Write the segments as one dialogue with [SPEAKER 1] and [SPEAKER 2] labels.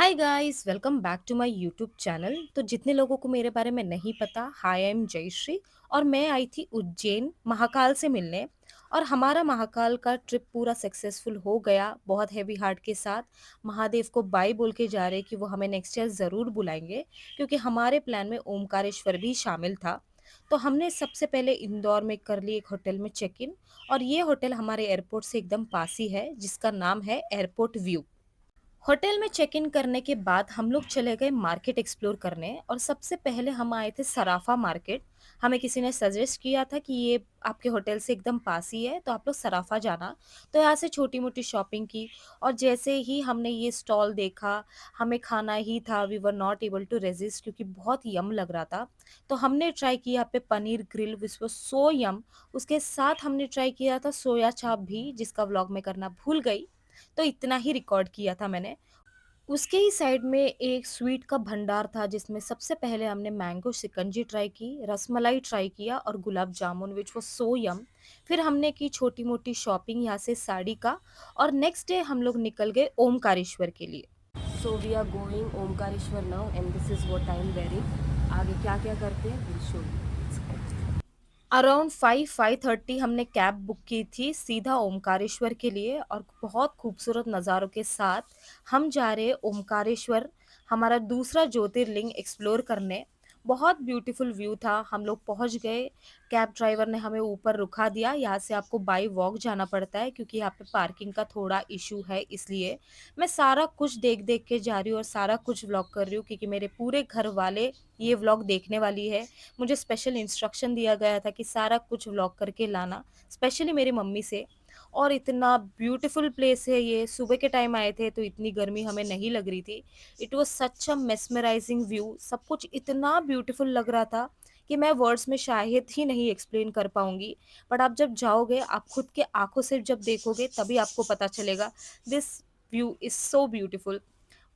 [SPEAKER 1] Hi guys, welcome back to my YouTube channel. तो जितने लोगों को मेरे बारे में नहीं पता, हाय आई एम जयश्री। और मैं आई थी उज्जैन महाकाल से मिलने। और हमारा महाकाल का ट्रिप पूरा सक्सेसफुल हो गया, बहुत हैवी हार्ट के साथ। महादेव को बाय बोल के जा रहे कि वो हमें नेक्स्ट ईयर ज़रूर बुलाएंगे, क्योंकि हमारे प्लान में ओमकारेश्वर भी शामिल था। तो हमने सबसे पहले इंदौर में कर ली एक होटल में चेक इन। और ये होटल हमारे एयरपोर्ट से एकदम पास ही है, जिसका नाम है एयरपोर्ट व्यू। होटल में चेक इन करने के बाद हम लोग चले गए मार्केट एक्सप्लोर करने। और सबसे पहले हम आए थे सराफा मार्केट। हमें किसी ने सजेस्ट किया था कि ये आपके होटल से एकदम पास ही है, तो आप लोग सराफा जाना। तो यहाँ से छोटी मोटी शॉपिंग की। और जैसे ही हमने ये स्टॉल देखा, हमें खाना ही था, we were not able to resist, क्योंकि बहुत यम लग रहा था। तो हमने ट्राई किया यहाँ पे paneer grill, which was so yum. उसके साथ हमने ट्राई किया था सोया चाप भी, जिसका व्लॉग मैं करना भूल गई। तो इतना ही रिकॉर्ड किया था मैंने। उसके ही साइड में एक स्वीट का भंडार था, जिसमें सबसे पहले हमने मैंगो शिकंजी ट्राई की, रसमलाई ट्राई किया और गुलाब जामुन, विच वाज सो यम। फिर हमने की छोटी मोटी शॉपिंग यहाँ से साड़ी का। और नेक्स्ट डे हम लोग निकल गए ओमकारेश्वर के लिए। So we are going Omkareshwar now and this is what I am wearing. आगे क्या क्या करते हैं विल शो यू। अराउंड 5-5:30 हमने कैब बुक की थी सीधा ओमकारेश्वर के लिए, और बहुत खूबसूरत नज़ारों के साथ हम जा रहे हैं ओमकारेश्वर, हमारा दूसरा ज्योतिर्लिंग एक्सप्लोर करने। बहुत ब्यूटीफुल व्यू था, हम लोग पहुंच गए। कैब ड्राइवर ने हमें ऊपर रुका दिया। यहाँ से आपको बाई वॉक जाना पड़ता है, क्योंकि यहाँ पे पार्किंग का थोड़ा इशू है, इसलिए मैं सारा कुछ देख देख के जा रही हूँ और सारा कुछ व्लॉग कर रही हूँ, क्योंकि मेरे पूरे घर वाले ये व्लॉग देखने वाली है। मुझे स्पेशल इंस्ट्रक्शन दिया गया था कि सारा कुछ व्लॉग करके लाना, स्पेशली मेरी मम्मी से। और इतना ब्यूटीफुल प्लेस है ये। सुबह के टाइम आए थे तो इतनी गर्मी हमें नहीं लग रही थी। It was such a mesmerising view, सब कुछ इतना ब्यूटीफुल लग रहा था कि मैं वर्ड्स में शायद ही नहीं एक्सप्लेन कर पाऊंगी। बट आप जब जाओगे, आप खुद के आंखों से जब देखोगे, तभी आपको पता चलेगा। This view is so beautiful.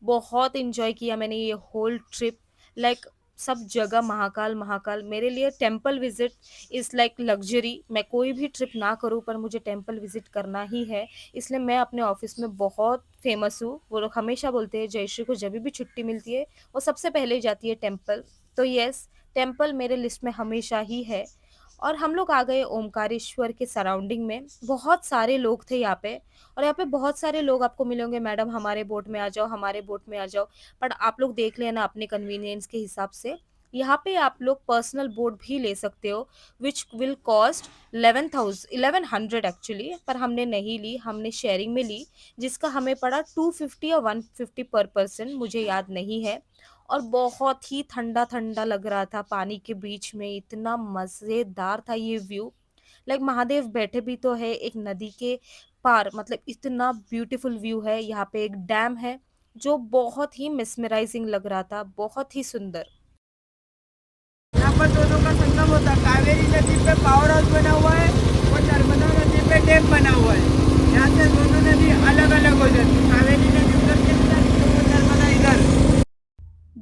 [SPEAKER 1] बहुत इंजॉय किया मैंने ये होल ट्रिप। लाइक सब जगह महाकाल महाकाल। मेरे लिए temple visit is like luxury. मैं कोई भी ट्रिप ना करूँ, पर मुझे टेम्पल विजिट करना ही है। इसलिए मैं अपने ऑफिस में बहुत फेमस हूँ। वो लोग हमेशा बोलते हैं जयश्री को जब भी छुट्टी मिलती है, वो सबसे पहले जाती है टेम्पल। तो यस, टेम्पल मेरे लिस्ट में हमेशा ही है। और हम लोग आ गए ओमकारेश्वर के सराउंडिंग में। बहुत सारे लोग थे यहाँ पे। और यहाँ पे बहुत सारे लोग आपको मिलेंगे, मैडम हमारे बोट में आ जाओ, हमारे बोट में आ जाओ। बट आप लोग देख लेना अपने कन्वीनियंस के हिसाब से। यहाँ पे आप लोग पर्सनल बोट भी ले सकते हो, विच विल कॉस्ट 1100 एक्चुअली। पर हमने नहीं ली, हमने शेयरिंग में ली, जिसका हमें पड़ा 250 या 150 पर पर्सन, मुझे याद नहीं है। और बहुत ही ठंडा ठंडा लग रहा था पानी के बीच में, इतना मज़ेदार था ये व्यू। लाइक महादेव बैठे भी तो है एक नदी के पार, मतलब इतना ब्यूटीफुल व्यू है। यहाँ पे एक डैम है जो बहुत ही मिसमराइजिंग लग रहा था, बहुत ही सुंदर।
[SPEAKER 2] यहाँ पर दोनों का संगम होता है। कावेरी नदी पे पावर हाउस बना हुआ है और नर्मदा नदी पे डैम बना हुआ है। यहाँ से दोनों नदी अलग अलग हो जाती है। कावेरी नदी उधर चली जाती है, वो नर्मदा इधर।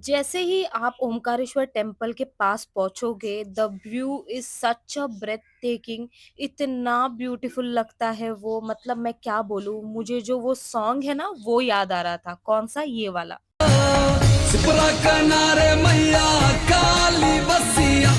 [SPEAKER 1] जैसे ही आप ओमकारेश्वर टेम्पल के पास पहुंचोगे, the view is such a breathtaking. इतना ब्यूटीफुल लगता है वो, मतलब मैं क्या बोलूं। मुझे जो वो सॉन्ग है ना, वो याद आ रहा था। कौन सा? ये वाला।
[SPEAKER 3] सिपरा किनारे मैया काली बसिया।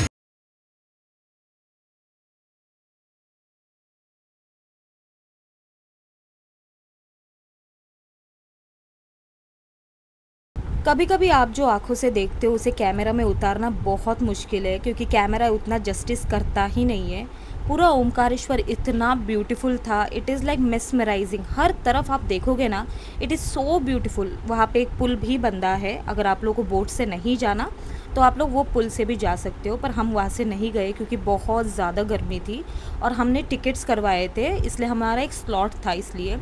[SPEAKER 1] कभी कभी आप जो आंखों से देखते हो, उसे कैमरा में उतारना बहुत मुश्किल है, क्योंकि कैमरा उतना जस्टिस करता ही नहीं है। पूरा ओमकारेश्वर इतना ब्यूटीफुल था, इट इज़ लाइक मेस्मराइजिंग। हर तरफ आप देखोगे ना, इट इज़ सो ब्यूटीफुल। वहाँ पे एक पुल भी बंदा है, अगर आप लोगों को बोट से नहीं जाना तो आप लोग वो पुल से भी जा सकते हो। पर हम वहाँ से नहीं गए, क्योंकि बहुत ज़्यादा गर्मी थी। और हमने टिकट्स करवाए थे, इसलिए हमारा एक स्लॉट था, इसलिए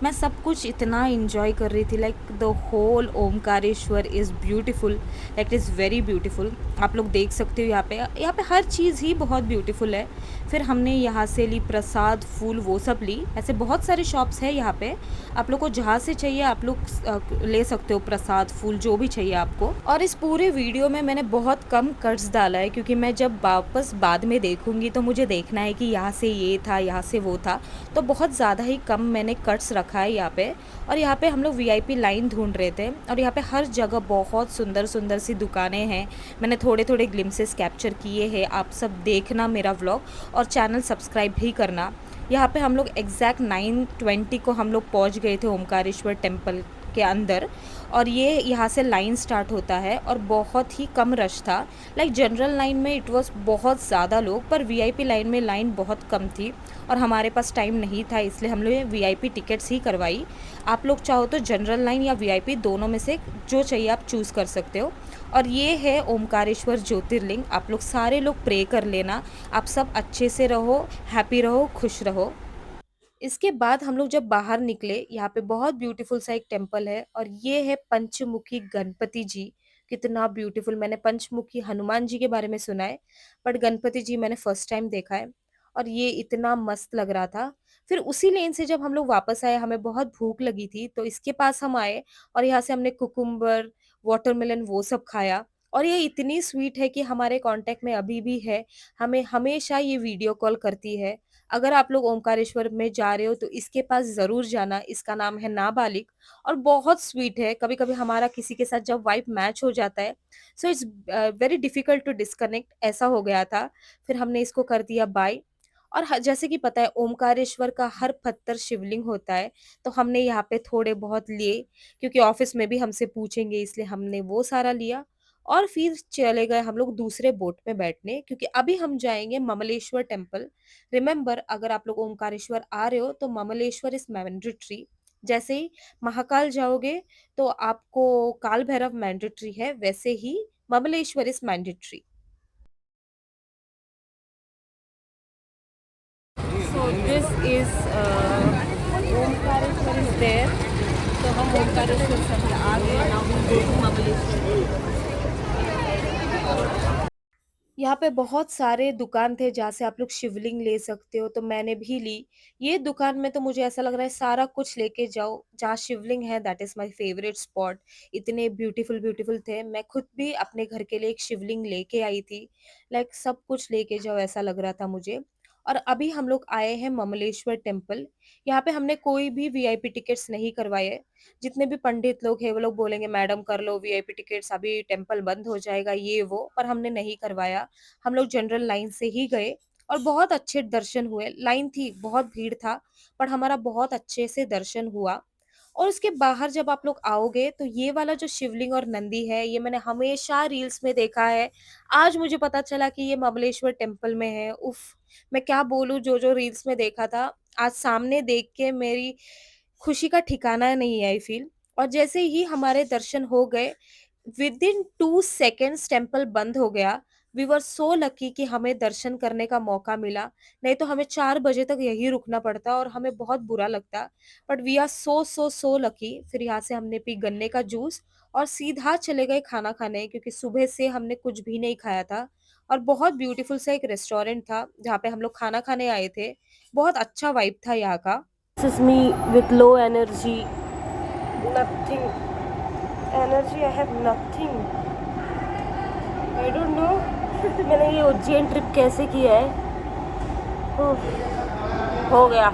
[SPEAKER 1] मैं सब कुछ इतना इंजॉय कर रही थी। Like the whole Omkareshwar is beautiful, like it is very beautiful. आप लोग देख सकते हो यहाँ पे हर चीज़ ही बहुत ब्यूटीफुल है। फिर हमने यहाँ से ली प्रसाद, फूल, वो सब ली। ऐसे बहुत सारे शॉप्स हैं यहाँ पे, आप लोग को जहाँ से चाहिए आप लोग ले सकते हो प्रसाद, फूल, जो भी चाहिए आपको। और इस पूरे वीडियो में मैंने बहुत कम कट्स डाला है, क्योंकि मैं जब वापस बाद में देखूंगी तो मुझे देखना है कि यहाँ से ये था, यहाँ से वो था। तो बहुत ज़्यादा ही कम मैंने कट्स रखा है यहाँ पे। और यहाँ पे हम लोग वीआईपी लाइन ढूँढ रहे थे और यहाँ पे हर जगह बहुत सुंदर-सुंदर सी दुकानें हैं। मैंने थोड़े-थोड़े ग्लिम्पसेस कैप्चर किए हैं। आप सब देखना मेरा व्लॉग और चैनल सब्सक्राइब भी करना। यहाँ पे हम लोग एग्जैक्ट 9:20 को हम लोग पहुँच गए थे ओमकारेश्वर टेम्पल के अंदर। और ये यहाँ से लाइन स्टार्ट होता है और बहुत ही कम रश था। लाइक जनरल लाइन में इट वाज बहुत ज़्यादा लोग, पर वीआईपी लाइन में लाइन बहुत कम थी और हमारे पास टाइम नहीं था, इसलिए हम लोग ने वीआईपी टिकट्स ही करवाई। आप लोग चाहो तो जनरल लाइन या वीआईपी दोनों में से जो चाहिए आप चूज़ कर सकते हो। और ये है ओमकारेश्वर ज्योतिर्लिंग। आप लोग सारे लोग प्रे कर लेना। आप सब अच्छे से रहो, हैप्पी रहो, खुश रहो। इसके बाद हम लोग जब बाहर निकले, यहाँ पे बहुत ब्यूटीफुल सा एक टेम्पल है और ये है पंचमुखी गणपति जी। कितना ब्यूटीफुल! मैंने पंचमुखी हनुमान जी के बारे में सुना है, बट गणपति जी मैंने फर्स्ट टाइम देखा है और ये इतना मस्त लग रहा था। फिर उसी लेन से जब हम लोग वापस आए, हमें बहुत भूख लगी थी, तो इसके पास हम आए और यहाँ से हमने कुकुम्बर, वाटरमेलन वो सब खाया। और ये इतनी स्वीट है कि हमारे कॉन्टेक्ट में अभी भी है, हमें हमेशा ये वीडियो कॉल करती है। अगर आप लोग ओमकारेश्वर में जा रहे हो तो इसके पास ज़रूर जाना। इसका नाम है नाबालिग और बहुत स्वीट है। कभी-कभी हमारा किसी के साथ जब वाइब मैच हो जाता है, so it's very difficult to disconnect, ऐसा हो गया था। फिर हमने इसको कर दिया बाय। और जैसे कि पता है ओमकारेश्वर का हर पत्थर शिवलिंग होता है, तो हमने यहाँ पे थोड़े बहुत लिए, क्योंकि ऑफिस में भी हमसे पूछेंगे, इसलिए हमने वो सारा लिया। और फिर चले गए हम लोग दूसरे बोट में बैठने, क्योंकि अभी हम जाएंगे ममलेश्वर टेम्पल। रिमेंबर, अगर आप लोग ओमकारेश्वर आ रहे हो तो ममलेश्वर इज मैंडेटरी। जैसे ही महाकाल जाओगे तो आपको काल भैरव मैंडेटरी है, वैसे ही Mamleshwar is mandatory. So this is Omkareshwar is there. तो हम ओमकारेश्वर से फिर आ गए। Now we go to Mamleshwar. यहाँ पे बहुत सारे दुकान थे जहाँ से आप लोग शिवलिंग ले सकते हो, तो मैंने भी ली। ये दुकान में तो मुझे ऐसा लग रहा है सारा कुछ लेके जाओ, जहाँ शिवलिंग है that is my favourite spot. इतने ब्यूटीफुल ब्यूटीफुल थे, मैं खुद भी अपने घर के लिए एक शिवलिंग लेके आई थी। लाइक सब कुछ लेके जाओ ऐसा लग रहा था मुझे। और अभी हम लोग आए हैं ममलेश्वर टेम्पल। यहाँ पे हमने कोई भी वीआईपी टिकट्स नहीं करवाए। जितने भी पंडित लोग हैं वो लोग बोलेंगे मैडम कर लो वीआईपी टिकट्स, अभी टेम्पल बंद हो जाएगा ये वो, पर हमने नहीं करवाया। हम लोग जनरल लाइन से ही गए और बहुत अच्छे दर्शन हुए। लाइन थी, बहुत भीड़ था, पर हमारा बहुत अच्छे से दर्शन हुआ। और उसके बाहर जब आप लोग आओगे तो ये वाला जो शिवलिंग और नंदी है, ये मैंने हमेशा रील्स में देखा है। आज मुझे पता चला कि ये महाबलेश्वर टेम्पल में है। उफ, मैं क्या बोलूं, जो जो रील्स में देखा था आज सामने देख के मेरी खुशी का ठिकाना नहीं है, आई फील। और जैसे ही हमारे दर्शन हो गए, विदिन 2 सेकेंड्स टेम्पल बंद हो गया। वी वर सो लकी कि हमें दर्शन करने का मौका मिला, नहीं तो हमें 4 बजे तक यही रुकना पड़ता और हमें बहुत बुरा लगता। But we are so so so lucky. फिर यहाँ से हमने पी गन्ने का जूस और सीधा चले गए खाना खाने, क्योंकि सुबह से हमने कुछ भी नहीं खाया था। और बहुत ब्यूटीफुल सा एक रेस्टोरेंट था जहाँ पे हम लोग खाना खाने आए थे। बहुत अच्छा वाइब था यहाँ का। This is me with low energy, nothing energy, I have nothing, I don't know. मैंने ये उज्जैन ट्रिप कैसे किया है। उफ, हो गया,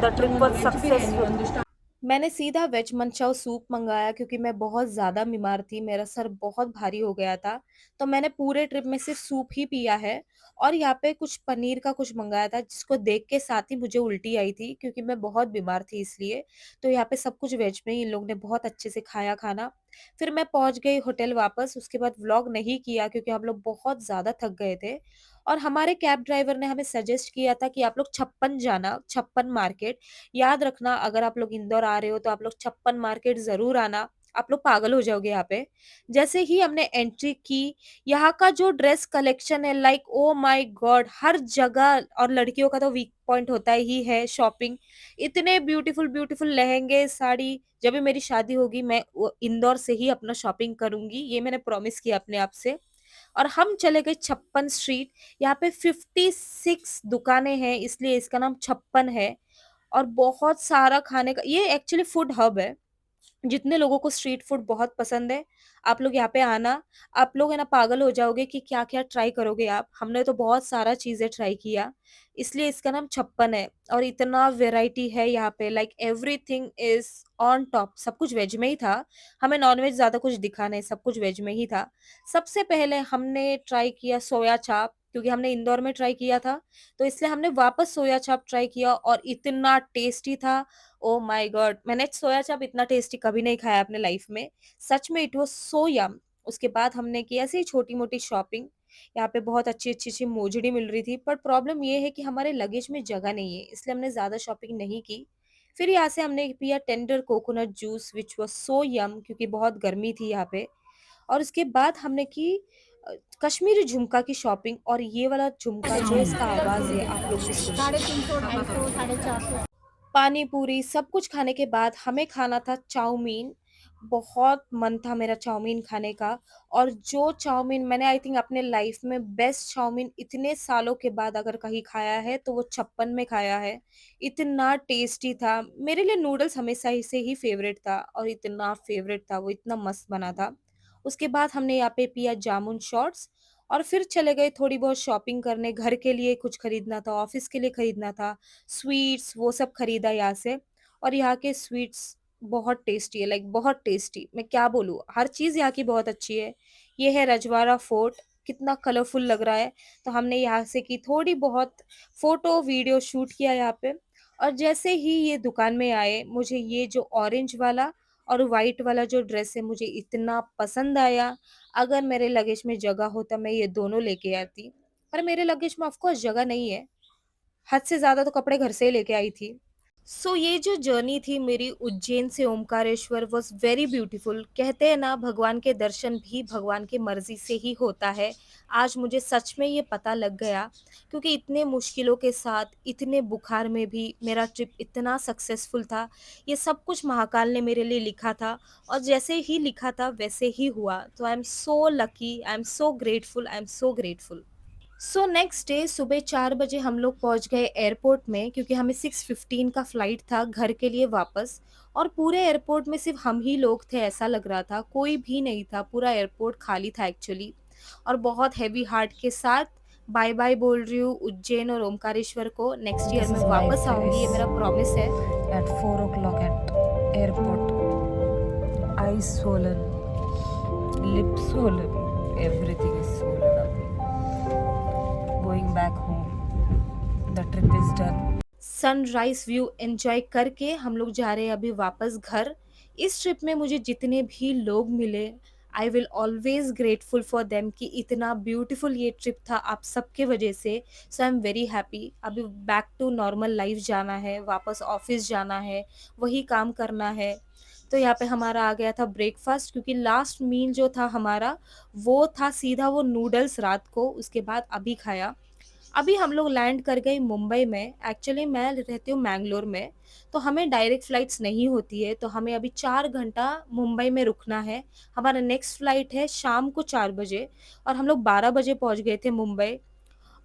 [SPEAKER 1] द ट्रिप वाज सक्सेसफुल। मैंने सीधा वेज मंचाओ सूप मंगाया, क्योंकि मैं बहुत ज़्यादा बीमार थी, मेरा सर बहुत भारी हो गया था। तो मैंने पूरे ट्रिप में सिर्फ सूप ही पिया है। और यहाँ पे कुछ पनीर का कुछ मंगाया था, जिसको देख के साथ ही मुझे उल्टी आई थी, क्योंकि मैं बहुत बीमार थी इसलिए। तो यहाँ पे सब कुछ वेज में ही इन लोग ने बहुत अच्छे से खाया खाना। फिर मैं पहुंच गई होटल वापस। उसके बाद व्लॉग नहीं किया, क्योंकि हम लोग बहुत ज़्यादा थक गए थे। और हमारे कैब ड्राइवर ने हमें सजेस्ट किया था कि आप लोग छप्पन जाना, छप्पन मार्केट। याद रखना, अगर आप लोग इंदौर आ रहे हो तो आप लोग छप्पन मार्केट ज़रूर आना। आप लोग पागल हो जाओगे यहाँ पे। जैसे ही हमने एंट्री की, यहाँ का जो ड्रेस कलेक्शन है, लाइक ओ माय गॉड, हर जगह। और लड़कियों का तो वीक पॉइंट होता ही है शॉपिंग। इतने ब्यूटीफुल ब्यूटीफुल लहंगे, साड़ी। जब भी मेरी शादी होगी मैं इंदौर से ही अपना शॉपिंग करूंगी, ये मैंने प्रॉमिस किया अपने आप से। और हम चले गए छप्पन स्ट्रीट। यहाँ पे 56 दुकानें हैं, इसलिए इसका नाम छप्पन है। और बहुत सारा खाने का, ये एक्चुअली फूड हब है। जितने लोगों को स्ट्रीट फूड बहुत पसंद है, आप लोग यहाँ पे आना, आप लोग है ना पागल हो जाओगे कि क्या-क्या ट्राई करोगे आप। हमने तो बहुत सारा चीज़ें ट्राई किया, इसलिए इसका नाम छप्पन है और इतना वैराइटी है यहाँ पे like everything is on top. सब कुछ वेज में ही था, हमें नॉन-वेज ज़्यादा कुछ दिखा नहीं, सब कुछ वेज में ही था। सबसे पहले हमने ट्राई किया सोया चाप क्योंकि हमने इंदौर में ट्राई किया था, तो इसलिए हमने वापस सोया चाप ट्राई किया और इतना टेस्टी था। Oh my God! मैंने सोया चाप इतना टेस्टी कभी नहीं खाया अपने लाइफ में। सच में इट वाज़ सो यम। उसके बाद हमने की ऐसे ही छोटी-मोटी शॉपिंग। यहाँ पे बहुत अच्छी-अच्छी मोजड़ी मिल रही थी, पर प्रॉब्लम ये है कि हमारे लगेज में जगह नहीं है, इसलिए हमने ज़्यादा शॉपिंग नहीं की। फिर यहाँ से हमने पिया tender coconut juice which was so yum क्योंकि बहुत गर्मी थी यहाँ पे। और उसके बाद हमने की कश्मीरी झुमका की शॉपिंग और ये वाला झुमका जो इसका आवाज़ है, आप लोग भी सुनिए।
[SPEAKER 4] 350, 250, 450।
[SPEAKER 1] पानी पूरी सब कुछ खाने के बाद हमें खाना था चाउमीन। बहुत मन था मेरा चाउमीन खाने का और जो चाउमीन मैंने आई थिंक अपने लाइफ में बेस्ट चाउमीन इतने सालों के बाद अगर कहीं खाया है तो वो छप्पन में खाया है। इतना टेस्टी था। मेरे लिए नूडल्स हमेशा ही से ही फ़ेवरेट था और इतना फ़ेवरेट था वो इतना मस्त बना था। उसके बाद हमने यहाँ पे पिया जामुन शॉट्स और फिर चले गए थोड़ी बहुत शॉपिंग करने, घर के लिए कुछ खरीदना था, ऑफ़िस के लिए खरीदना था। स्वीट्स वो सब खरीदा यहाँ से और यहाँ के स्वीट्स बहुत टेस्टी है लाइक बहुत टेस्टी मैं क्या बोलूँ हर चीज़ यहाँ की बहुत अच्छी है। ये है रजवाड़ा फोर्ट कितना कलरफुल लग रहा है तो हमने यहाँ से की थोड़ी बहुत फ़ोटो वीडियो शूट किया यहाँ पे और जैसे ही ये दुकान में आए मुझे ये जो ऑरेंज वाला और व्हाइट वाला जो ड्रेस है मुझे इतना पसंद आया। अगर मेरे लगेज में जगह होता मैं ये दोनों लेके आती, पर मेरे लगेज में ऑफ कोर्स जगह नहीं है। हद से ज़्यादा तो कपड़े घर से ही लेके आई थी। सो ये जो जर्नी थी मेरी उज्जैन से ओमकारेश्वर वाज़ वेरी ब्यूटीफुल। कहते हैं ना भगवान के दर्शन भी भगवान की मर्ज़ी से ही होता है। आज मुझे सच में ये पता लग गया क्योंकि इतने मुश्किलों के साथ, इतने बुखार में भी मेरा ट्रिप इतना सक्सेसफुल था। ये सब कुछ महाकाल ने मेरे लिए लिखा था और जैसे ही लिखा था वैसे ही हुआ। तो I am so lucky, I am so grateful, I am so grateful. So next day सुबह 4 बजे हम लोग पहुँच गए एयरपोर्ट में क्योंकि हमें 6:15 का फ्लाइट था घर के लिए वापस और पूरे एयरपोर्ट में सिर्फ हम ही लोग थे ऐसा लग रहा था, कोई भी नहीं था, पूरा एयरपोर्ट खाली था एक्चुअली और बहुत हेवी हार्ट के साथ बाय बाय बोल रही हूँ उज्जैन और ओमकारेश्वर को। नेक्स्ट ईयर
[SPEAKER 5] This
[SPEAKER 1] मैं
[SPEAKER 5] is live
[SPEAKER 1] वापस आऊँगी, ये मेरा प्रॉमिस है।
[SPEAKER 5] at 4 o'clock at airport. Eyes swollen, lips swollen, everything is swollen up. Going back home. The trip is done.
[SPEAKER 1] Sunrise view enjoy करके हम लोग जा रहे हैं अभी वापस घर। इस ट्रिप में मुझे जितने भी लोग मिले, I will always grateful for them कि इतना ब्यूटीफुल ये ट्रिप था आप सबके वजह से। सो आई एम वेरी हैप्पी। अभी बैक टू नॉर्मल लाइफ़ जाना है, वापस ऑफ़िस जाना है, वही काम करना है। तो यहाँ पे हमारा आ गया था ब्रेकफ़ास्ट क्योंकि लास्ट मील जो था हमारा, वो था सीधा वो नूडल्स रात को, उसके बाद अभी खाया। अभी हम लोग लैंड कर गए मुंबई में। एक्चुअली मैं रहती हूँ मैंगलोर में, तो हमें डायरेक्ट फ्लाइट्स नहीं होती है, तो हमें अभी 4 घंटा मुंबई में रुकना है। हमारा नेक्स्ट फ्लाइट है शाम को 4 बजे और हम लोग 12 बजे पहुँच गए थे मुंबई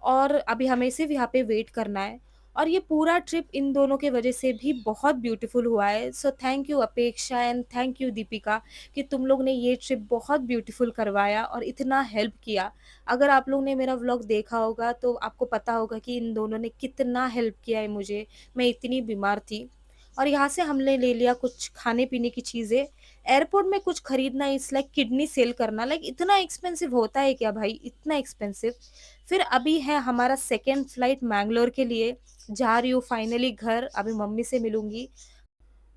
[SPEAKER 1] और अभी हमें सिर्फ़ यहाँ पे वेट करना है और ये पूरा ट्रिप इन दोनों की वज़ह से भी बहुत ब्यूटीफुल हुआ है। सो थैंक यू अपेक्षा एंड थैंक यू दीपिका कि तुम लोग ने ये ट्रिप बहुत ब्यूटीफुल करवाया और इतना हेल्प किया। अगर आप लोग ने मेरा व्लॉग देखा होगा तो आपको पता होगा कि इन दोनों ने कितना हेल्प किया है मुझे। मैं इतनी बीमार थी और यहाँ से हमने ले लिया कुछ खाने-पीने की चीज़ें। एयरपोर्ट में कुछ खरीदना इट्स लाइक किडनी सेल करना, लाइक इतना एक्सपेंसिव होता है क्या भाई? इतना एक्सपेंसिव। फिर अभी है हमारा सेकंड फ्लाइट मैंगलोर के लिए, जा रही हूँ फाइनली घर, अभी मम्मी से मिलूँगी।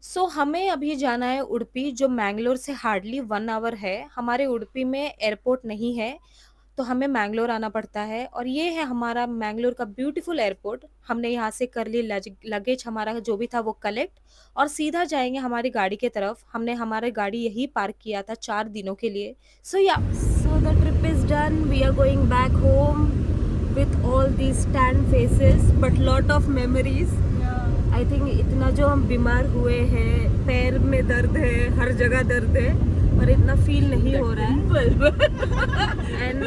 [SPEAKER 1] सो हमें अभी जाना है उडुपी जो मैंगलोर से हार्डली 1 आवर है। हमारे उडुपी में एयरपोर्ट नहीं है, तो हमें मैंगलोर आना पड़ता है और ये है हमारा मैंगलोर का ब्यूटीफुल एयरपोर्ट। हमने यहाँ से कर ली लगेज हमारा जो भी था वो कलेक्ट और सीधा जाएँगे हमारी गाड़ी के तरफ। हमने हमारी गाड़ी यहीं पार्क किया था 4 दिनों के लिए। सो या so the trip is done, we are going back home with all these tan faces but lot of memories. I think इतना जो हम बीमार हुए हैं, पैर में दर्द है, हर जगह दर्द है, पर इतना फील नहीं हो रहा है। एंड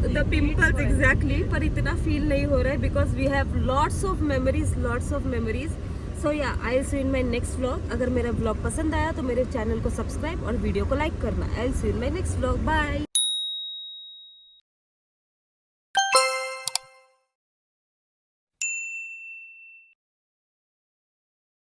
[SPEAKER 1] द पिंपल्स एग्जैक्टली, पर इतना फील नहीं हो रहा है because we have lots of memories.
[SPEAKER 5] So ya I will see in my next vlog. अगर मेरा व्लॉग पसंद आया तो मेरे चैनल को सब्सक्राइब और वीडियो को लाइक करना। I will see in my next vlog. Bye.